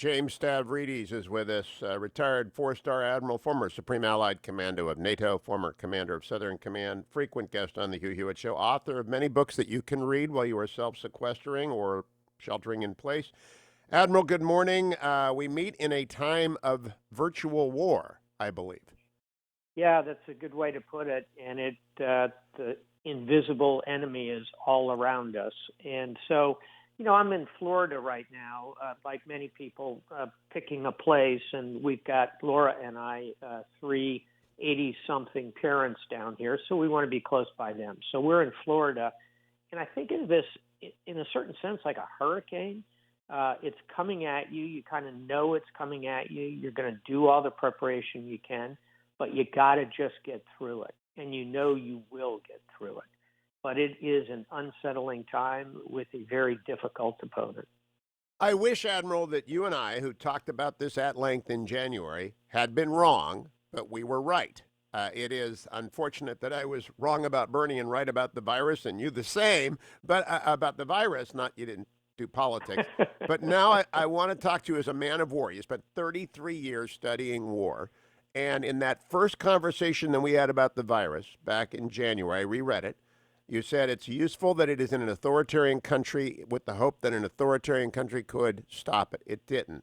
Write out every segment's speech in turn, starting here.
James Stavridis is with us, retired four-star admiral, former Supreme Allied Commando of NATO, former commander of Southern Command, frequent guest on the Hugh Hewitt Show, author of many books that you can read while you are self-sequestering or sheltering in place. Admiral, good morning. We meet in a time of virtual war, I believe. Yeah, that's a good way to put it. And the invisible enemy is all around us. And so, I'm in Florida right now, like many people, picking a place. And we've got Laura and I, three 80-something parents down here. So we want to be close by them. So we're in Florida. And I think of this, in a certain sense, like a hurricane. It's coming at you. You kind of know it's coming at you. You're going to do all the preparation you can, but you got to just get through it. And you will get through it. But it is an unsettling time with a very difficult opponent. I wish, Admiral, that you and I, who talked about this at length in January, had been wrong, but we were right. It is unfortunate that I was wrong about Bernie and right about the virus, and you the same, but about the virus, not you didn't do politics. But now I want to talk to you as a man of war. You spent 33 years studying war. And in that first conversation that we had about the virus back in January, I reread it. You said it's useful that it is in an authoritarian country with the hope that an authoritarian country could stop it. It didn't.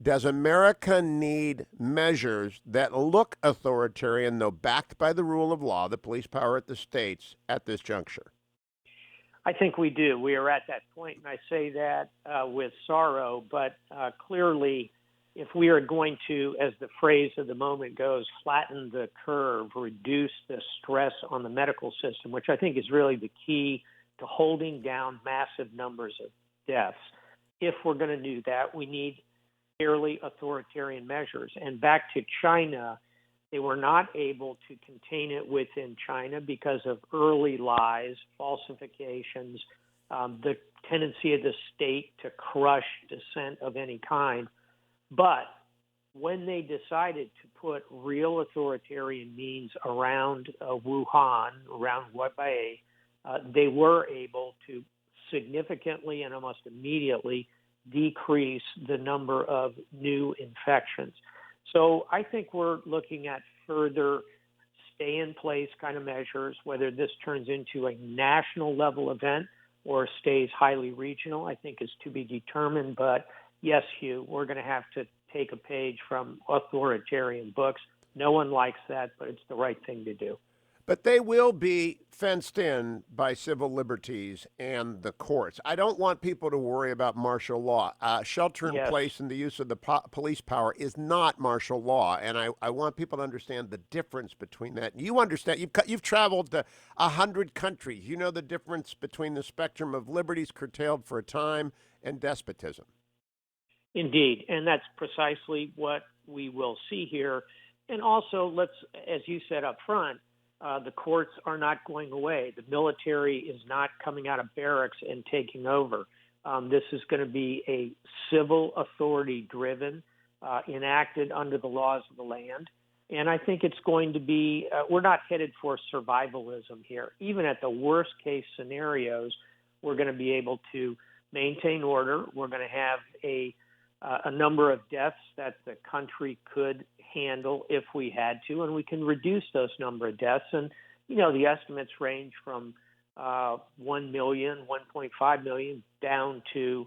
Does America need measures that look authoritarian, though backed by the rule of law, the police power at the states, at this juncture? I think we do. We are at that point, and I say that with sorrow, but clearly, if we are going to, as the phrase of the moment goes, flatten the curve, reduce the stress on the medical system, which I think is really the key to holding down massive numbers of deaths. If we're going to do that, we need fairly authoritarian measures. And back to China, they were not able to contain it within China because of early lies, falsifications, the tendency of the state to crush dissent of any kind. But when they decided to put real authoritarian means around Wuhan, around Hubei, they were able to significantly and almost immediately decrease the number of new infections. So I think we're looking at further stay-in-place kind of measures, whether this turns into a national level event or stays highly regional, I think is to be determined. But yes, Hugh, we're going to have to take a page from authoritarian books. No one likes that, but it's the right thing to do. But they will be fenced in by civil liberties and the courts. I don't want people to worry about martial law. Shelter in place and the use of the police power is not martial law, and I want people to understand the difference between that. You understand. You've traveled to 100 countries. You know the difference between the spectrum of liberties curtailed for a time and despotism. Indeed, and that's precisely what we will see here. And also, as you said up front, the courts are not going away. The military is not coming out of barracks and taking over. This is going to be a civil authority-driven, enacted under the laws of the land. And I think it's going to be, we're not headed for survivalism here. Even at the worst case scenarios, we're going to be able to maintain order. We're going to have a number of deaths that the country could handle if we had to, and we can reduce those number of deaths. And, the estimates range from 1 million, 1.5 million, down to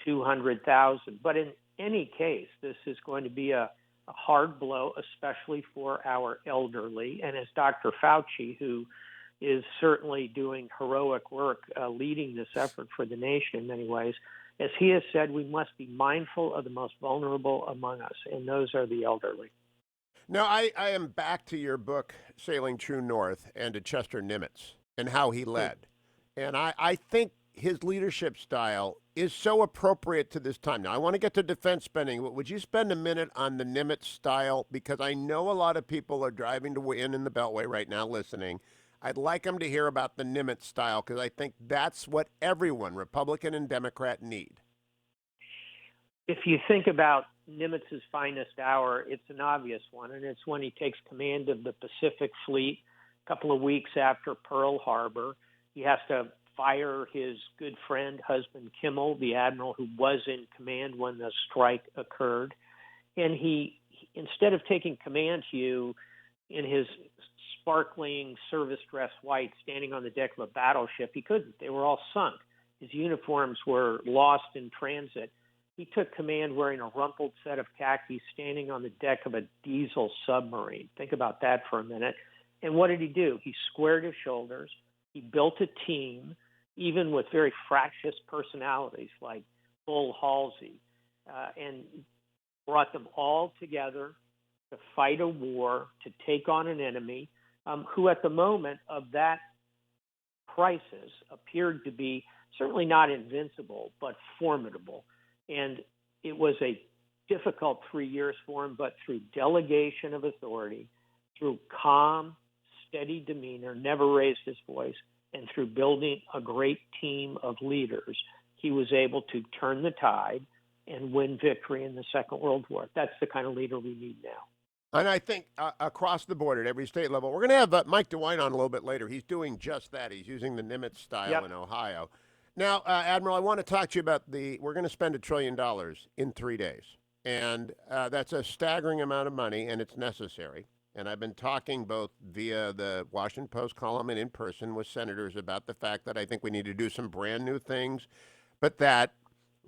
200,000. But in any case, this is going to be a hard blow, especially for our elderly. And as Dr. Fauci, who is certainly doing heroic work, leading this effort for the nation in many ways, as he has said, we must be mindful of the most vulnerable among us, and those are the elderly. Now, I am back to your book, Sailing True North, and to Chester Nimitz and how he led. And I think his leadership style is so appropriate to this time. Now, I want to get to defense spending, but would you spend a minute on the Nimitz style? Because I know a lot of people are driving to win in the Beltway right now listening. I'd like them to hear about the Nimitz style because I think that's what everyone, Republican and Democrat, need. If you think about Nimitz's finest hour, it's an obvious one, and it's when he takes command of the Pacific Fleet a couple of weeks after Pearl Harbor. He has to fire his good friend, husband Kimmel, the admiral who was in command when the strike occurred. And he, instead of taking command, Hugh, in his sparkling service dress white, standing on the deck of a battleship, he couldn't. They were all sunk. His uniforms were lost in transit. He took command wearing a rumpled set of khakis, standing on the deck of a diesel submarine. Think about that for a minute. And what did he do? He squared his shoulders. He built a team, even with very fractious personalities like Bull Halsey, and brought them all together to fight a war, to take on an enemy who at the moment of that crisis appeared to be certainly not invincible, but formidable. And it was a difficult 3 years for him, but through delegation of authority, through calm, steady demeanor, never raised his voice, and through building a great team of leaders, he was able to turn the tide and win victory in the Second World War. That's the kind of leader we need now. And I think across the board at every state level, we're going to have Mike DeWine on a little bit later. He's doing just that. He's using the Nimitz style in Ohio. Now, Admiral, I want to talk to you about we're going to spend $1 trillion in 3 days. And that's a staggering amount of money, and it's necessary. And I've been talking both via the Washington Post column and in person with senators about the fact that I think we need to do some brand new things, but that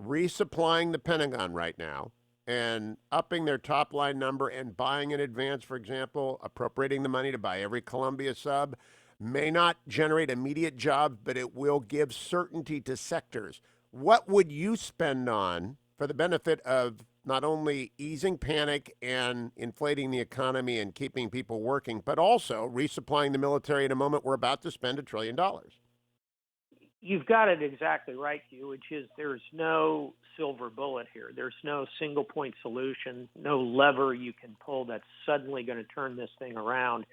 resupplying the Pentagon right now and upping their top line number and buying in advance, for example, appropriating the money to buy every Columbia sub, may not generate immediate jobs, but it will give certainty to sectors. What would you spend on for the benefit of not only easing panic and inflating the economy and keeping people working, but also resupplying the military at a moment we're about to spend $1 trillion? You've got it exactly right, Hugh, which is there's no silver bullet here. There's no single point solution, no lever you can pull that's suddenly going to turn this thing around.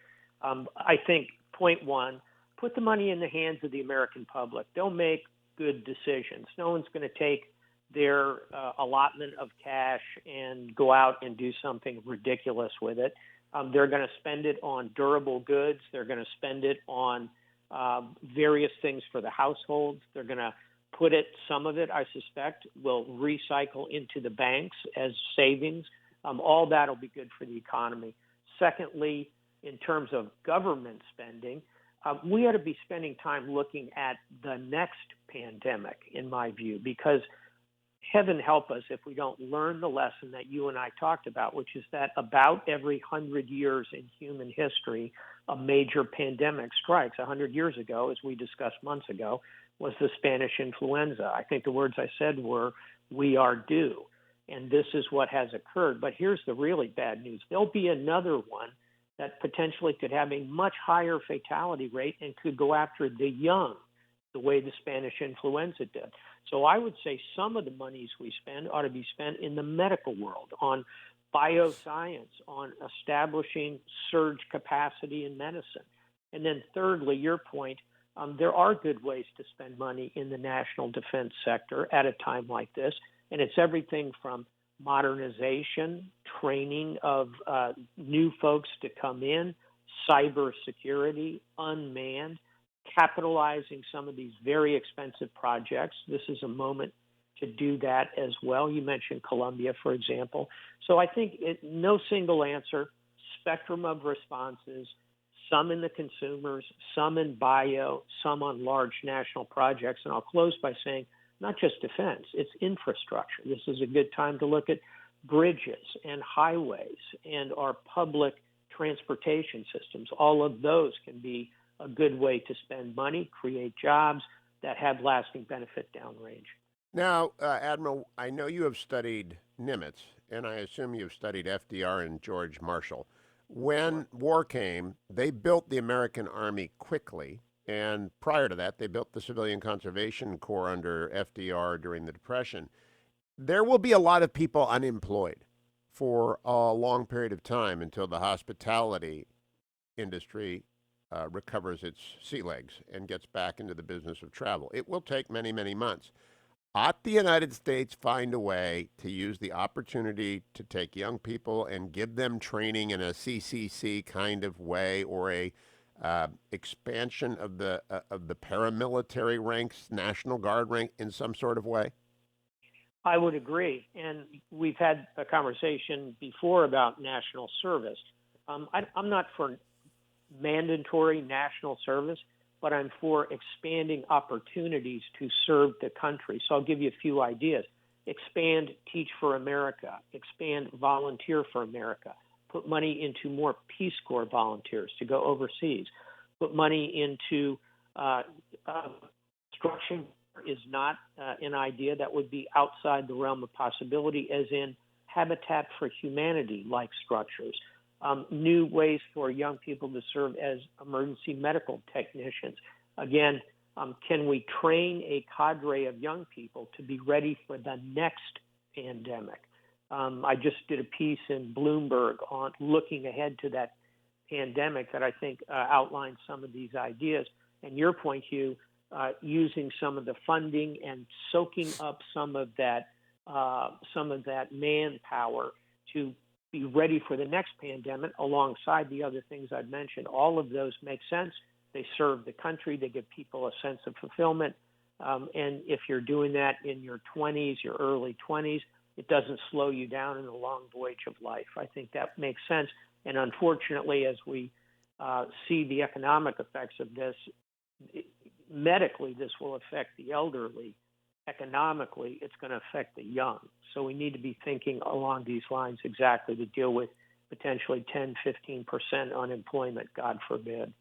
I think, point one, put the money in the hands of the American public. They'll make good decisions. No one's going to take their allotment of cash and go out and do something ridiculous with it. They're going to spend it on durable goods. They're going to spend it on various things for the households. They're going to put it, some of it, I suspect, will recycle into the banks as savings. All that will be good for the economy. Secondly, in terms of government spending, we ought to be spending time looking at the next pandemic, in my view, because heaven help us if we don't learn the lesson that you and I talked about, which is that about every 100 years in human history, a major pandemic strikes. 100 years ago, as we discussed months ago, was the Spanish influenza. I think the words I said were, we are due. And this is what has occurred. But here's the really bad news. There'll be another one that potentially could have a much higher fatality rate and could go after the young, the way the Spanish influenza did. So I would say some of the monies we spend ought to be spent in the medical world, on bioscience, on establishing surge capacity in medicine. And then thirdly, your point, there are good ways to spend money in the national defense sector at a time like this. And it's everything from modernization, training of new folks to come in, cybersecurity, unmanned, capitalizing some of these very expensive projects. This is a moment to do that as well. You mentioned Columbia, for example. So I think no single answer, spectrum of responses, some in the consumers, some in bio, some on large national projects. And I'll close by saying, not just defense, it's infrastructure. This is a good time to look at bridges and highways and our public transportation systems. All of those can be a good way to spend money, create jobs that have lasting benefit downrange. Now, Admiral, I know you have studied Nimitz, and I assume you've studied FDR and George Marshall. When war came, they built the American Army quickly. And prior to that, they built the Civilian Conservation Corps under FDR during the Depression. There will be a lot of people unemployed for a long period of time until the hospitality industry recovers its sea legs and gets back into the business of travel. It will take many, many months. Ought the United States find a way to use the opportunity to take young people and give them training in a CCC kind of way, or a expansion of the paramilitary ranks, National Guard rank in some sort of way? I would agree. And we've had a conversation before about national service. I'm not for mandatory national service, but I'm for expanding opportunities to serve the country. So I'll give you a few ideas. Expand Teach for America, expand Volunteer for America, put money into more Peace Corps volunteers to go overseas, put money into construction is not an idea that would be outside the realm of possibility, as in Habitat for Humanity-like structures, new ways for young people to serve as emergency medical technicians. Again, can we train a cadre of young people to be ready for the next pandemic? I just did a piece in Bloomberg on looking ahead to that pandemic that I think outlines some of these ideas. And your point, Hugh, using some of the funding and soaking up some of that manpower to be ready for the next pandemic alongside the other things I've mentioned. All of those make sense. They serve the country. They give people a sense of fulfillment. And if you're doing that in your 20s, your early 20s, it doesn't slow you down in the long voyage of life. I think that makes sense. And unfortunately, as we see the economic effects of this, medically, this will affect the elderly. Economically, it's going to affect the young. So we need to be thinking along these lines exactly to deal with potentially 10, 15% unemployment, God forbid.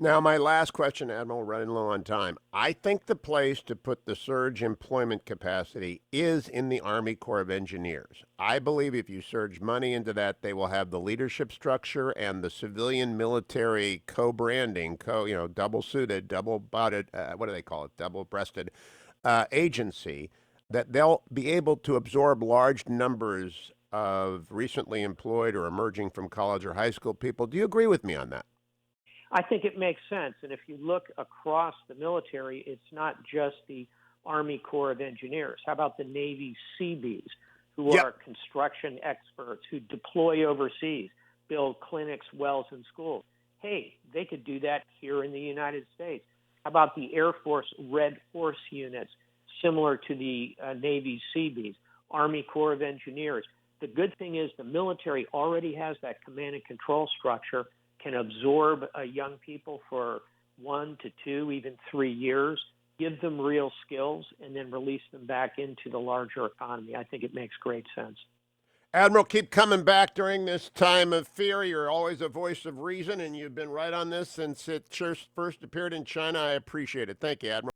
Now, my last question, Admiral, running low on time. I think the place to put the surge employment capacity is in the Army Corps of Engineers. I believe if you surge money into that, they will have the leadership structure and the civilian military co-branding, double-suited, double-butted, what do they call it, double-breasted agency, that they'll be able to absorb large numbers of recently employed or emerging from college or high school people. Do you agree with me on that? I think it makes sense. And if you look across the military, it's not just the Army Corps of Engineers. How about the Navy Seabees, who Yep. are construction experts, who deploy overseas, build clinics, wells, and schools? Hey, they could do that here in the United States. How about the Air Force Red Horse units, similar to the Navy Seabees, Army Corps of Engineers? The good thing is the military already has that command and control structure, can absorb young people for 1 to 2, even 3 years, give them real skills, and then release them back into the larger economy. I think it makes great sense. Admiral, keep coming back during this time of fear. You're always a voice of reason, and you've been right on this since it first appeared in China. I appreciate it. Thank you, Admiral.